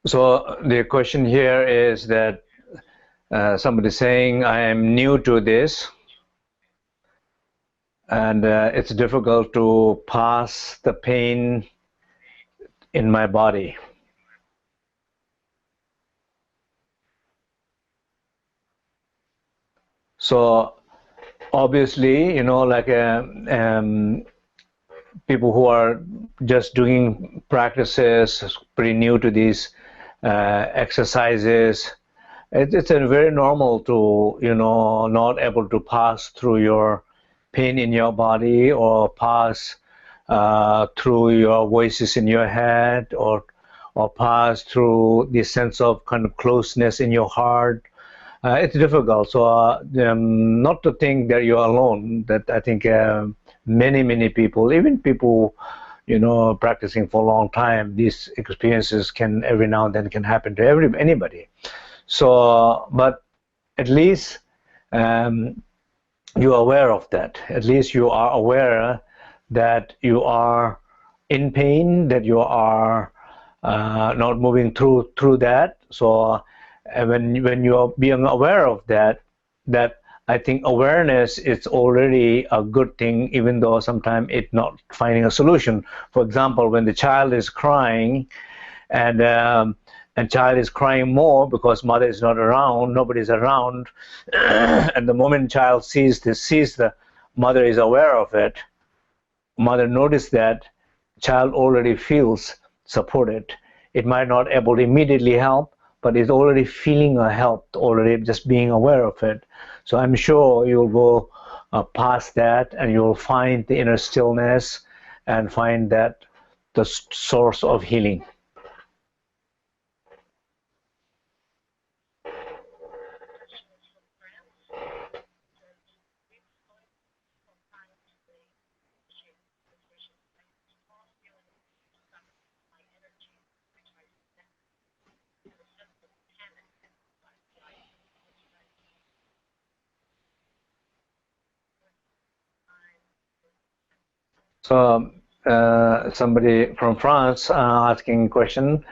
So the question here is that somebody saying, I am new to this, and it's difficult to pass the pain in my body. So obviously, you know, like people who are just doing practices, pretty new to these exercises, it's a very normal to, you know, not able to pass through your pain in your body, or pass through your voices in your head, or pass through the sense of kind of closeness in your heart. It's difficult. So not to think that you're alone. That I think many people, even people, you know, practicing for a long time, these experiences can every now and then can happen to anybody. So, but at least you're aware of that. At least you are aware that you are in pain, that you are not moving through that. So when you are being aware of that, I think awareness is already a good thing, even though sometimes it's not finding a solution. For example, when the child is crying, and child is crying more because mother is not around, nobody's around, and the moment child sees the mother is aware of it, mother notice that, child already feels supported. It might not able to immediately help, but is already feeling a help, already just being aware of it. So I'm sure you'll go past that, and you'll find the inner stillness and find that the source of healing. So somebody from France asking a question,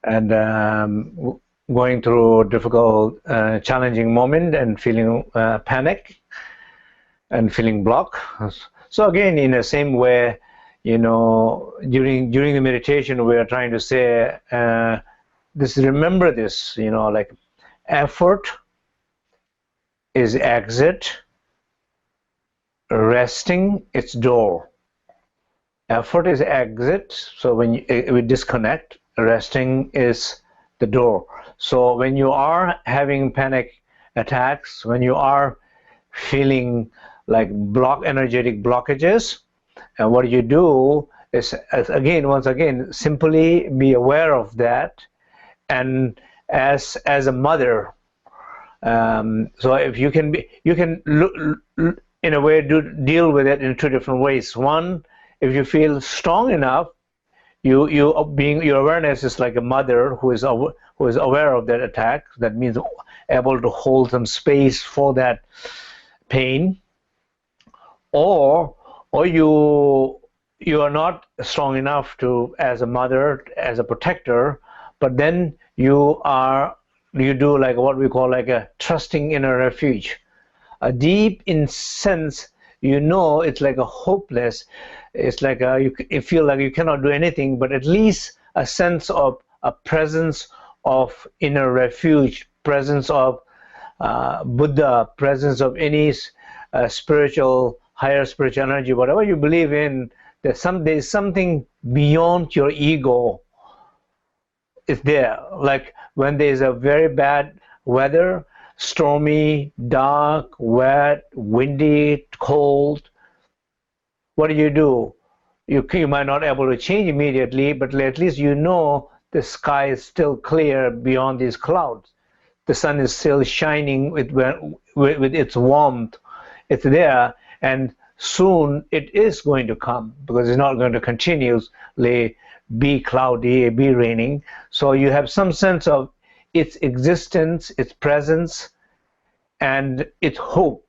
and going through a difficult, challenging moment, and feeling panic and feeling block. So again, in the same way, you know, during the meditation, we are trying to say this. Remember this, you know, like effort is exit, resting its door. Effort is exit. So when we disconnect, resting is the door. So when you are having panic attacks, when you are feeling like energetic blockages, and what you do is, once again, simply be aware of that, and as a mother, so if you can in a way deal with it in two different ways. One, if you feel strong enough, your awareness is like a mother who is aware of that attack. That means able to hold some space for that pain. Or you are not strong enough to, as a mother, as a protector, but then you do like what we call like a trusting inner refuge, a deep in sense, you know, it's like a hopeless, it's like you feel like you cannot do anything, but at least a sense of a presence of inner refuge, presence of Buddha, presence of any higher spiritual energy, whatever you believe in. There's something beyond your ego is there. Like when there's a very bad weather, stormy, dark, wet, windy, cold, what do? You might not be able to change immediately, but at least you know the sky is still clear beyond these clouds. The sun is still shining with its warmth. It's there, and soon it is going to come, because it's not going to continuously be cloudy, be raining. So you have some sense of its existence, its presence, and its hope.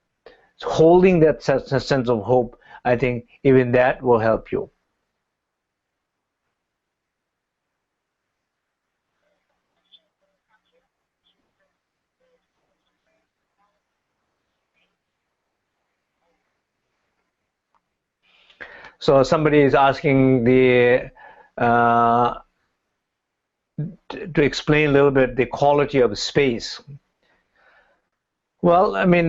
Holding that sense of hope, I think even that will help you. So somebody is asking to explain a little bit the quality of space. Well, I mean,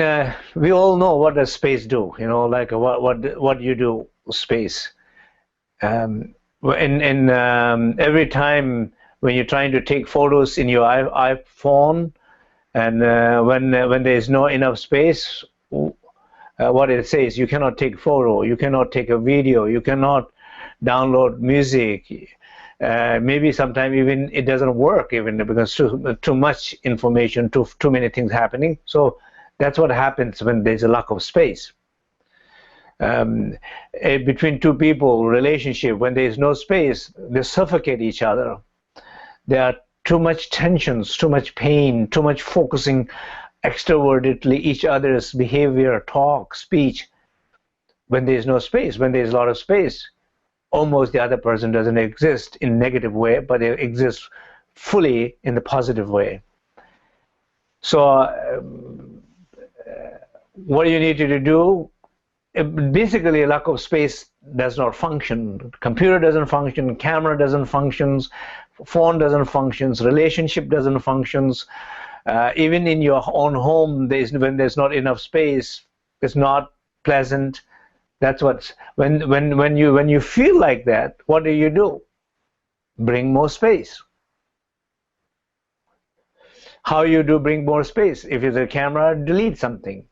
we all know what does space do. You know, like what you do space. Every time when you're trying to take photos in your iPhone, and when there is no enough space, what it says, you cannot take photo, you cannot take a video, you cannot download music. Maybe sometimes even it doesn't work even because too much information, too many things happening. So that's what happens when there's a lack of space. Between two people, relationship, when there is no space, they suffocate each other. There are too much tensions, too much pain, too much focusing extrovertedly each other's behavior, talk, speech. When there is no space, when there is a lot of space, almost the other person doesn't exist in a negative way, but it exists fully in the positive way. So what do you need to do? Basically, a lack of space does not function. Computer doesn't function, camera doesn't function, phone doesn't function, relationship doesn't function. Even in your own home, when there's not enough space, it's not pleasant. That's what when you feel like that, what do? Bring more space. How you do bring more space? If it's a camera, delete something.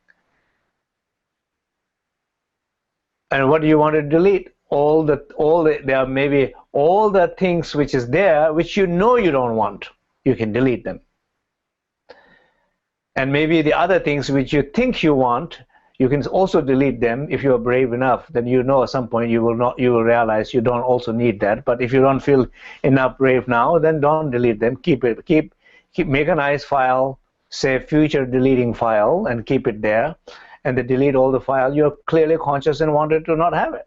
And what do you want to delete? There are maybe all the things which is there which you know you don't want. You can delete them. And maybe the other things which you think you want, you can also delete them if you are brave enough. Then you know at some point you will realize you don't also need that. But if you don't feel enough brave now, then don't delete them. Keep make a nice file, say future deleting file, and keep it there. And then delete all the file you're clearly conscious and wanted to not have it.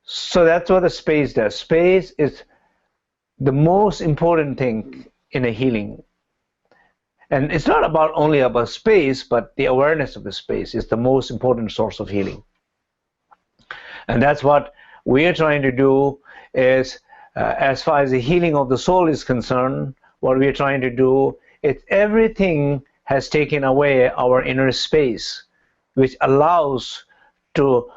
So that's what the space does. Space is the most important thing in a healing. And it's not only about space, but the awareness of the space is the most important source of healing. And that's what we are trying to do is, as far as the healing of the soul is concerned, what we are trying to do is everything has taken away our inner space, which allows to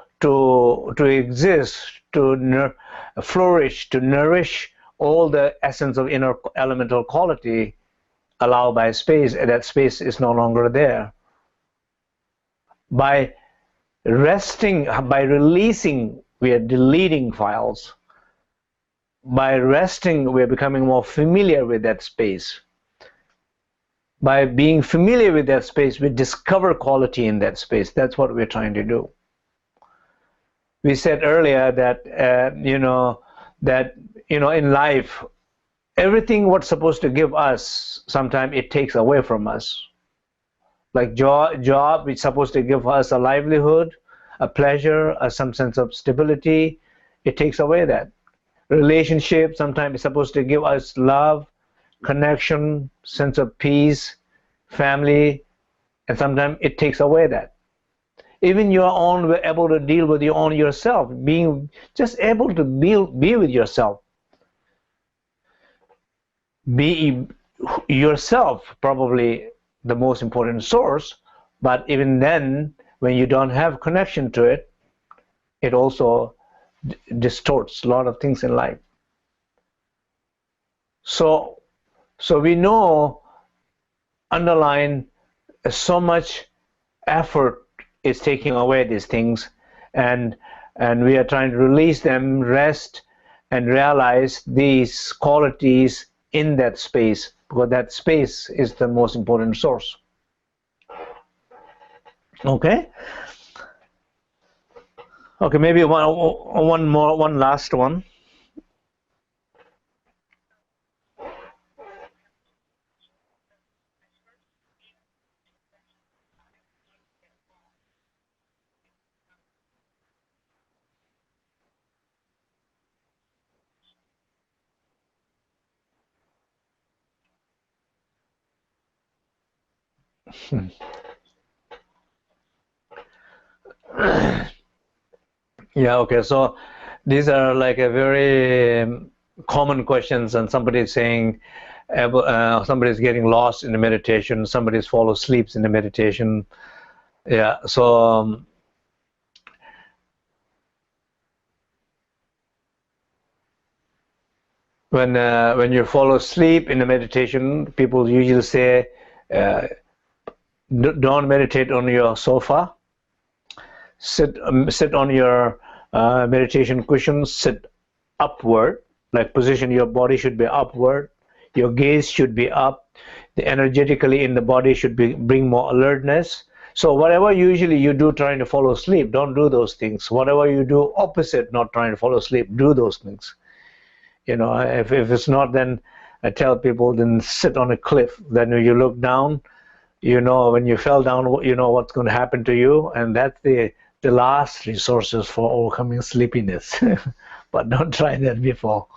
exist, to flourish, to nourish all the essence of inner elemental quality allowed by space, and that space is no longer there. By resting, by releasing, we are deleting files. By resting, we are becoming more familiar with that space. By being familiar with that space, we discover quality in that space. That's what we're trying to do. We said earlier that in life, everything what's supposed to give us, sometimes it takes away from us. Like job, which is supposed to give us a livelihood, a pleasure, some sense of stability, it takes away that. Relationship, sometimes it's supposed to give us love, connection, sense of peace, family, and sometimes it takes away that. Even your own, we're able to deal with your own yourself, being just able to be with yourself. Be yourself, probably the most important source, but even then, when you don't have connection to it, it also distorts a lot of things in life. So we know underlying so much effort is taking away these things, and we are trying to release them, rest, and realize these qualities in that space, because that space is the most important source. Okay, maybe one last one. Yeah, okay. So these are like a very common questions, and somebody's saying, somebody's getting lost in the meditation, somebody's fall asleep in the meditation. Yeah. So when you fall asleep in the meditation, people usually say, uh, don't meditate on your sofa. Sit on your meditation cushion. Sit upward, like position your body should be upward. Your gaze should be up. The energetically in the body should be bring more alertness. So whatever usually you do trying to fall asleep, don't do those things. Whatever you do opposite, not trying to fall asleep, do those things. If it's not, then I tell people, then sit on a cliff. Then when you look down, when you fell down, you know what's going to happen to you, and that's the last resources for overcoming sleepiness. But don't try that before.